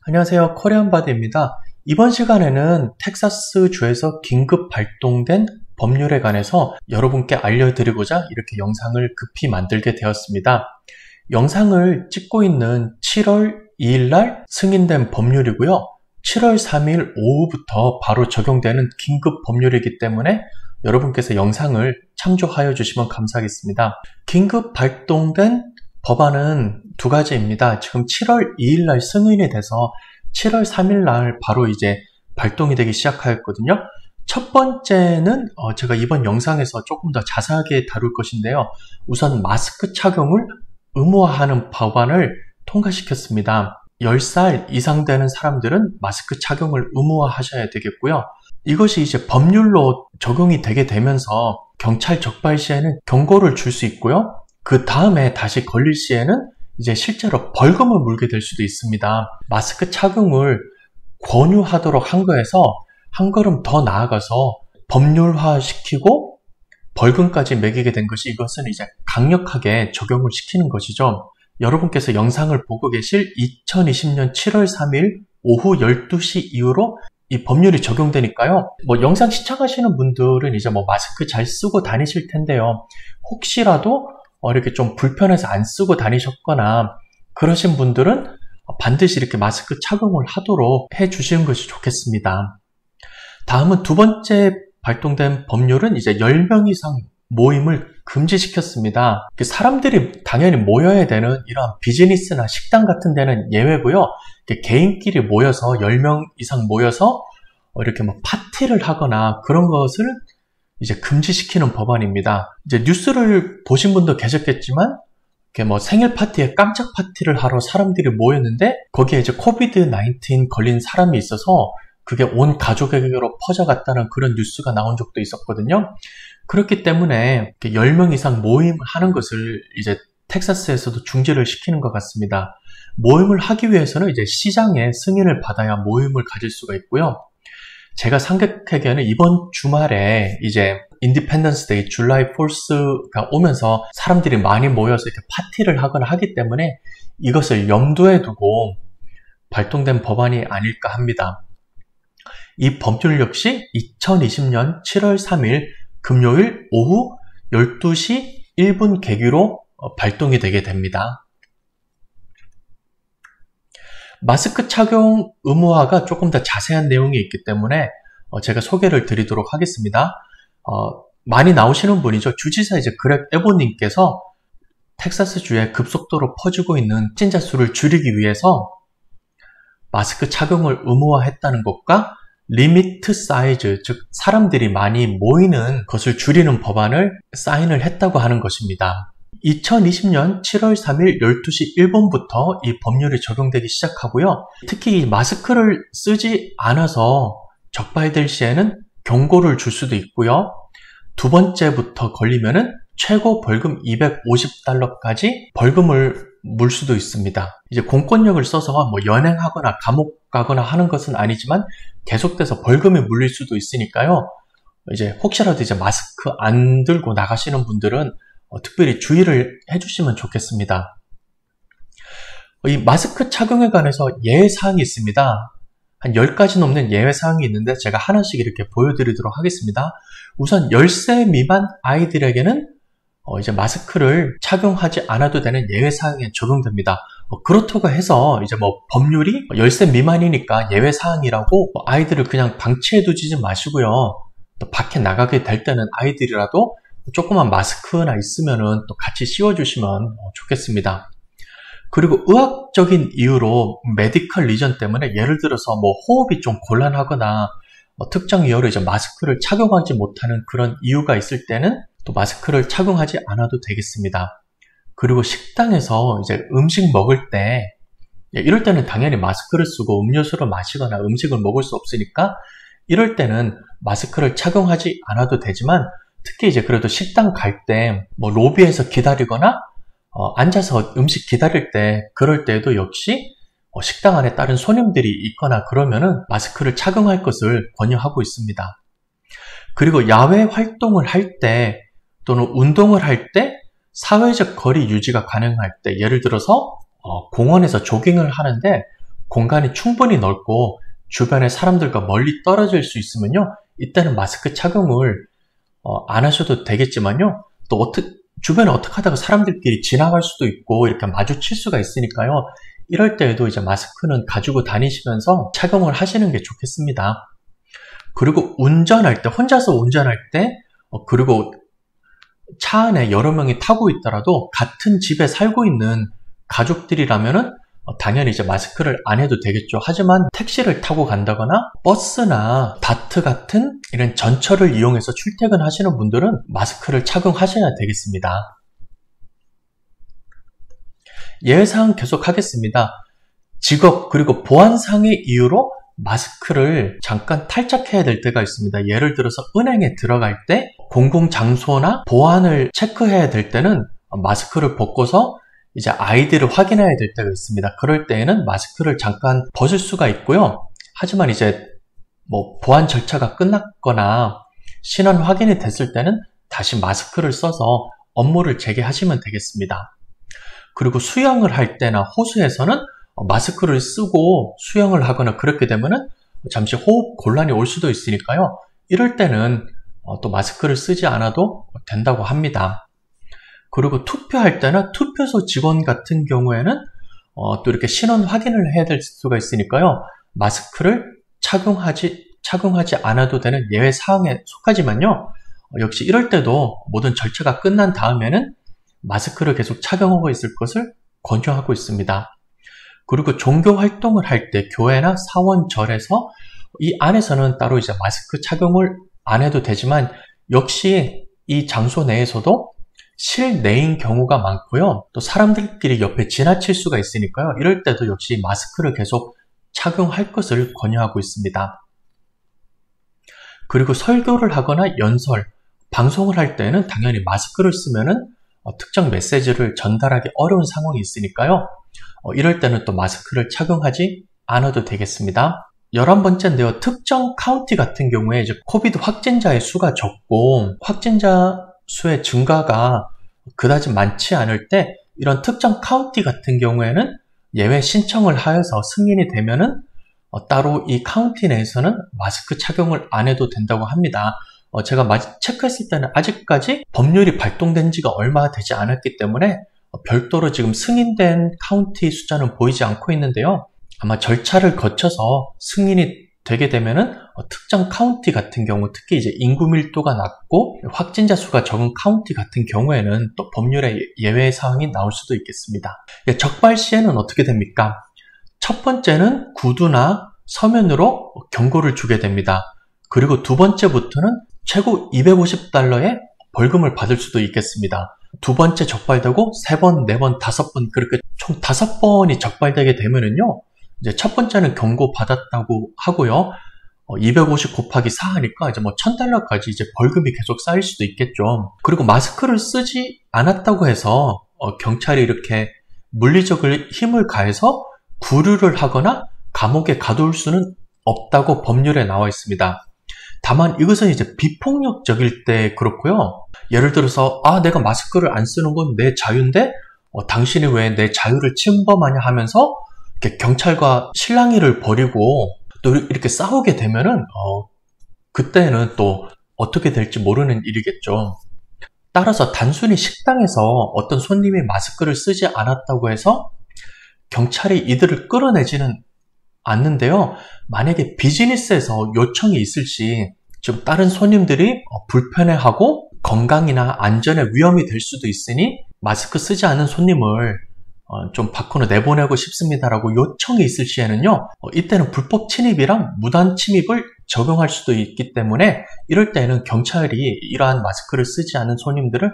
안녕하세요. 코리안바디입니다. 이번 시간에는 텍사스주에서 긴급 발동된 법률에 관해서 여러분께 알려드리고자 이렇게 영상을 급히 만들게 되었습니다. 영상을 찍고 있는 7월 2일날 승인된 법률이고요. 7월 3일 오후부터 바로 적용되는 긴급 법률이기 때문에 여러분께서 영상을 참조하여 주시면 감사하겠습니다. 긴급 발동된 법안은 두 가지입니다. 지금 7월 2일날 승인이 돼서 7월 3일날 바로 이제 발동이 되기 시작하였거든요. 첫 번째는 제가 이번 영상에서 조금 더 자세하게 다룰 것인데요. 우선 마스크 착용을 의무화하는 법안을 통과시켰습니다. 10살 이상 되는 사람들은 마스크 착용을 의무화하셔야 되겠고요. 이것이 이제 법률로 적용이 되게 되면서 경찰 적발 시에는 경고를 줄 수 있고요. 그 다음에 다시 걸릴 시에는 이제 실제로 벌금을 물게 될 수도 있습니다. 마스크 착용을 권유하도록 한 거에서 한 걸음 더 나아가서 법률화시키고 벌금까지 매기게 된 것이 이것은 이제 강력하게 적용을 시키는 것이죠. 여러분께서 영상을 보고 계실 2020년 7월 3일 오후 12시 이후로 이 법률이 적용되니까요. 영상 시청하시는 분들은 이제 마스크 잘 쓰고 다니실 텐데요. 혹시라도 이렇게 좀 불편해서 안 쓰고 다니셨거나 그러신 분들은 반드시 이렇게 마스크 착용을 하도록 해 주시는 것이 좋겠습니다. 다음은 두 번째 발동된 법률은 이제 10명 이상 모임을 금지시켰습니다. 사람들이 당연히 모여야 되는 이러한 비즈니스나 식당 같은 데는 예외고요. 개인끼리 모여서 10명 이상 모여서 이렇게 파티를 하거나 그런 것을 이제 금지시키는 법안입니다. 이제 뉴스를 보신 분도 계셨겠지만 이렇게 생일 파티에 깜짝 파티를 하러 사람들이 모였는데 거기에 이제 코비드-19 걸린 사람이 있어서 그게 온 가족에게로 퍼져갔다는 그런 뉴스가 나온 적도 있었거든요. 그렇기 때문에 10명 이상 모임을 하는 것을 이제 텍사스에서도 중지를 시키는 것 같습니다. 모임을 하기 위해서는 이제 시장의 승인을 받아야 모임을 가질 수가 있고요. 제가 생각하기에는 이번 주말에 이제 인디펜던스 데이, 줄라이 4스가 오면서 사람들이 많이 모여서 이렇게 파티를 하거나 하기 때문에 이것을 염두에 두고 발동된 법안이 아닐까 합니다. 이 법률 역시 2020년 7월 3일 금요일 오후 12시 1분 계기로 발동이 되게 됩니다. 마스크 착용 의무화가 조금 더 자세한 내용이 있기 때문에 제가 소개를 드리도록 하겠습니다. 많이 나오시는 분이죠. 주지사 이제 그렉 에보님께서 텍사스주에 급속도로 퍼지고 있는 확진자 수를 줄이기 위해서 마스크 착용을 의무화했다는 것과 리미트 사이즈, 즉 사람들이 많이 모이는 것을 줄이는 법안을 사인을 했다고 하는 것입니다. 2020년 7월 3일 12시 1분부터 이 법률이 적용되기 시작하고요. 특히 마스크를 쓰지 않아서 적발될 시에는 경고를 줄 수도 있고요. 두 번째부터 걸리면은 최고 벌금 $250까지 벌금을 물 수도 있습니다. 이제 공권력을 써서 연행하거나 감옥 가거나 하는 것은 아니지만 계속돼서 벌금이 물릴 수도 있으니까요. 이제 혹시라도 이제 마스크 안 들고 나가시는 분들은 특별히 주의를 해주시면 좋겠습니다. 이 마스크 착용에 관해서 예외사항이 있습니다. 한 10가지 넘는 예외사항이 있는데 제가 하나씩 이렇게 보여드리도록 하겠습니다. 우선 10세 미만 아이들에게는 이제 마스크를 착용하지 않아도 되는 예외사항에 적용됩니다. 그렇다고 해서 이제 법률이 10세 미만이니까 예외사항이라고 아이들을 그냥 방치해 두지 마시고요. 또 밖에 나가게 될 때는 아이들이라도 조그만 마스크나 있으면은 또 같이 씌워주시면 좋겠습니다. 그리고 의학적인 이유로 메디컬 리전 때문에 예를 들어서 호흡이 좀 곤란하거나 특정 이유로 이제 마스크를 착용하지 못하는 그런 이유가 있을 때는 또 마스크를 착용하지 않아도 되겠습니다. 그리고 식당에서 이제 음식 먹을 때 이럴 때는 당연히 마스크를 쓰고 음료수를 마시거나 음식을 먹을 수 없으니까 이럴 때는 마스크를 착용하지 않아도 되지만 특히 이제 그래도 식당 갈 때 로비에서 기다리거나 앉아서 음식 기다릴 때 그럴 때에도 역시 식당 안에 다른 손님들이 있거나 그러면은 마스크를 착용할 것을 권유하고 있습니다. 그리고 야외 활동을 할 때 또는 운동을 할 때 사회적 거리 유지가 가능할 때 예를 들어서 공원에서 조깅을 하는데 공간이 충분히 넓고 주변에 사람들과 멀리 떨어질 수 있으면요, 이때는 마스크 착용을 안 하셔도 되겠지만요, 또 주변에 어떻게 하다가 사람들끼리 지나갈 수도 있고 이렇게 마주칠 수가 있으니까요, 이럴 때에도 이제 마스크는 가지고 다니시면서 착용을 하시는 게 좋겠습니다. 그리고 운전할 때, 혼자서 운전할 때, 그리고 차 안에 여러 명이 타고 있더라도 같은 집에 살고 있는 가족들이라면은 당연히 이제 마스크를 안 해도 되겠죠. 하지만 택시를 타고 간다거나 버스나 다트 같은 이런 전철을 이용해서 출퇴근하시는 분들은 마스크를 착용하셔야 되겠습니다. 예외사항 계속 하겠습니다. 직업 그리고 보안상의 이유로 마스크를 잠깐 탈착해야 될 때가 있습니다. 예를 들어서 은행에 들어갈 때 공공장소나 보안을 체크해야 될 때는 마스크를 벗고서 이제 아이디를 확인해야 될 때가 있습니다. 그럴 때에는 마스크를 잠깐 벗을 수가 있고요. 하지만 이제 보안 절차가 끝났거나 신원 확인이 됐을 때는 다시 마스크를 써서 업무를 재개하시면 되겠습니다. 그리고 수영을 할 때나 호수에서는 마스크를 쓰고 수영을 하거나 그렇게 되면은 잠시 호흡 곤란이 올 수도 있으니까요. 이럴 때는 또 마스크를 쓰지 않아도 된다고 합니다. 그리고 투표할 때나 투표소 직원 같은 경우에는 또 이렇게 신원 확인을 해야 될 수가 있으니까요. 마스크를 착용하지 않아도 되는 예외 사항에 속하지만요. 역시 이럴 때도 모든 절차가 끝난 다음에는 마스크를 계속 착용하고 있을 것을 권유하고 있습니다. 그리고 종교 활동을 할 때 교회나 사원절에서 이 안에서는 따로 이제 마스크 착용을 안 해도 되지만 역시 이 장소 내에서도 실내인 경우가 많고요. 또 사람들끼리 옆에 지나칠 수가 있으니까요. 이럴 때도 역시 마스크를 계속 착용할 것을 권유하고 있습니다. 그리고 설교를 하거나 연설, 방송을 할 때는 당연히 마스크를 쓰면은 특정 메시지를 전달하기 어려운 상황이 있으니까요. 이럴 때는 또 마스크를 착용하지 않아도 되겠습니다. 11번째인데요. 특정 카운티 같은 경우에 이제 코비드 확진자의 수가 적고 확진자 수의 증가가 그다지 많지 않을 때 이런 특정 카운티 같은 경우에는 예외 신청을 하여서 승인이 되면은 따로 이 카운티 내에서는 마스크 착용을 안 해도 된다고 합니다. 제가 체크했을 때는 아직까지 법률이 발동된 지가 얼마 되지 않았기 때문에 별도로 지금 승인된 카운티 숫자는 보이지 않고 있는데요. 아마 절차를 거쳐서 승인이 되게 되면은 특정 카운티 같은 경우, 특히 이제 인구 밀도가 낮고 확진자 수가 적은 카운티 같은 경우에는 또 법률의 예외 사항이 나올 수도 있겠습니다. 적발 시에는 어떻게 됩니까? 첫 번째는 구두나 서면으로 경고를 주게 됩니다. 그리고 두 번째부터는 최고 $250의 벌금을 받을 수도 있겠습니다. 두 번째 적발되고 세 번, 네 번, 다섯 번 그렇게 총 5번이 적발되게 되면은요. 이제 첫 번째는 경고 받았다고 하고요. 250 곱하기 4 하니까 이제 $1,000까지 이제 벌금이 계속 쌓일 수도 있겠죠. 그리고 마스크를 쓰지 않았다고 해서 경찰이 이렇게 물리적인 힘을 가해서 구류를 하거나 감옥에 가둘 수는 없다고 법률에 나와 있습니다. 다만 이것은 이제 비폭력적일 때 그렇고요. 예를 들어서 내가 마스크를 안 쓰는 건 내 자유인데 당신이 왜 내 자유를 침범하냐 하면서 이렇게 경찰과 실랑이를 벌이고 또 이렇게 싸우게 되면은 그때는 또 어떻게 될지 모르는 일이겠죠. 따라서 단순히 식당에서 어떤 손님이 마스크를 쓰지 않았다고 해서 경찰이 이들을 끌어내지는 않는데요. 만약에 비즈니스에서 요청이 있을 시 좀 다른 손님들이 불편해하고 건강이나 안전에 위험이 될 수도 있으니 마스크 쓰지 않은 손님을 좀 밖으로 내보내고 싶습니다라고 요청이 있을 시에는요. 이때는 불법 침입이랑 무단 침입을 적용할 수도 있기 때문에 이럴 때는 경찰이 이러한 마스크를 쓰지 않은 손님들을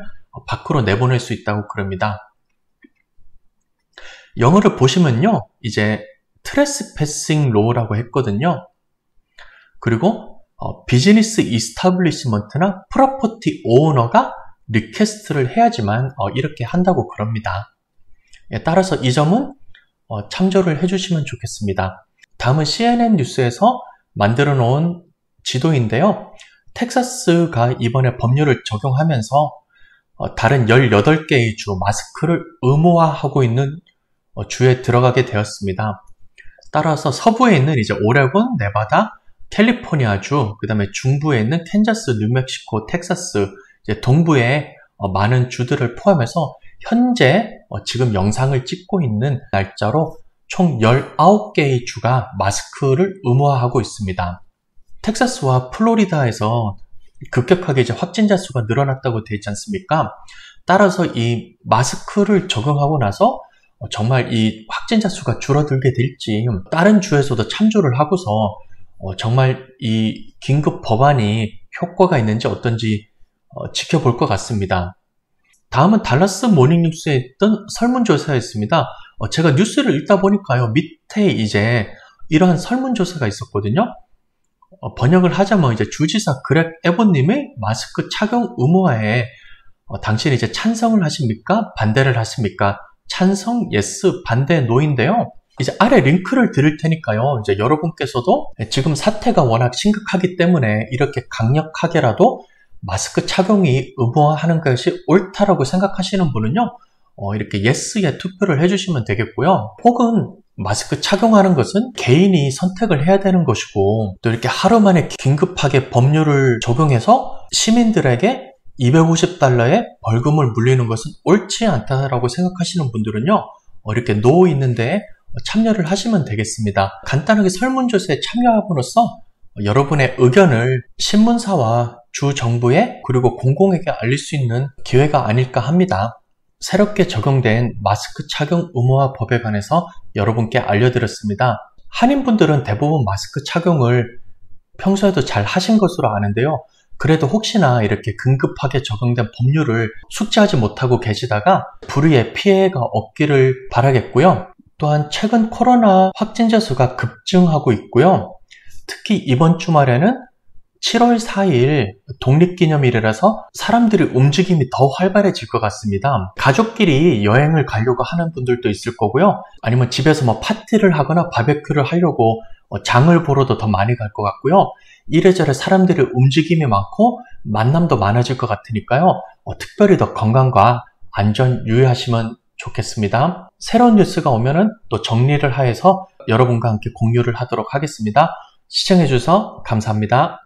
밖으로 내보낼 수 있다고 그럽니다. 영어를 보시면요. 이제 트레스패싱 로우라고 했거든요. 그리고 비즈니스 이스타블리시먼트나 프로퍼티 오너가 리퀘스트를 해야지만 이렇게 한다고 그럽니다. 따라서 이 점은 참조를 해주시면 좋겠습니다. 다음은 CNN 뉴스에서 만들어 놓은 지도인데요. 텍사스가 이번에 법률을 적용하면서 다른 18개의 주 마스크를 의무화하고 있는 주에 들어가게 되었습니다. 따라서 서부에 있는 이제 오레곤, 네바다, 캘리포니아주, 그 다음에 중부에 있는 캔자스, 뉴멕시코, 텍사스, 이제 동부에 많은 주들을 포함해서 현재 지금 영상을 찍고 있는 날짜로 총 19개의 주가 마스크를 의무화하고 있습니다. 텍사스와 플로리다에서 급격하게 이제 확진자 수가 늘어났다고 되어 있지 않습니까? 따라서 이 마스크를 적용하고 나서 정말 이 확진자 수가 줄어들게 될지 다른 주에서도 참조를 하고서 정말 이 긴급 법안이 효과가 있는지 어떤지 지켜볼 것 같습니다. 다음은 달라스 모닝뉴스에 있던 설문조사였습니다. 제가 뉴스를 읽다 보니까요, 밑에 이제 이러한 설문조사가 있었거든요. 번역을 하자면 이제 주지사 그렉 에버님의 마스크 착용 의무화에 당신이 이제 찬성을 하십니까? 반대를 하십니까? 찬성, 예스, 반대, 노인데요. 이제 아래 링크를 드릴 테니까요. 이제 여러분께서도 지금 사태가 워낙 심각하기 때문에 이렇게 강력하게라도 마스크 착용이 의무화하는 것이 옳다라고 생각하시는 분은요, 이렇게 예스에 투표를 해주시면 되겠고요. 혹은 마스크 착용하는 것은 개인이 선택을 해야 되는 것이고, 또 이렇게 하루 만에 긴급하게 법률을 적용해서 시민들에게 $250의 벌금을 물리는 것은 옳지 않다라고 생각하시는 분들은요, 이렇게 노 있는데 참여를 하시면 되겠습니다. 간단하게 설문조사에 참여함으로써 여러분의 의견을 신문사와 주 정부에 그리고 공공에게 알릴 수 있는 기회가 아닐까 합니다. 새롭게 적용된 마스크 착용 의무화 법에 관해서 여러분께 알려드렸습니다. 한인분들은 대부분 마스크 착용을 평소에도 잘 하신 것으로 아는데요. 그래도 혹시나 이렇게 긴급하게 적용된 법률을 숙지하지 못하고 계시다가 불의의 피해가 없기를 바라겠고요. 또한 최근 코로나 확진자 수가 급증하고 있고요. 특히 이번 주말에는 7월 4일 독립기념일이라서 사람들의 움직임이 더 활발해질 것 같습니다. 가족끼리 여행을 가려고 하는 분들도 있을 거고요. 아니면 집에서 뭐 파티를 하거나 바베큐를 하려고 장을 보러도 더 많이 갈 것 같고요. 이래저래 사람들의 움직임이 많고 만남도 많아질 것 같으니까요. 특별히 더 건강과 안전 유의하시면 좋겠습니다. 새로운 뉴스가 오면은 또 정리를 하여서 여러분과 함께 공유를 하도록 하겠습니다. 시청해주셔서 감사합니다.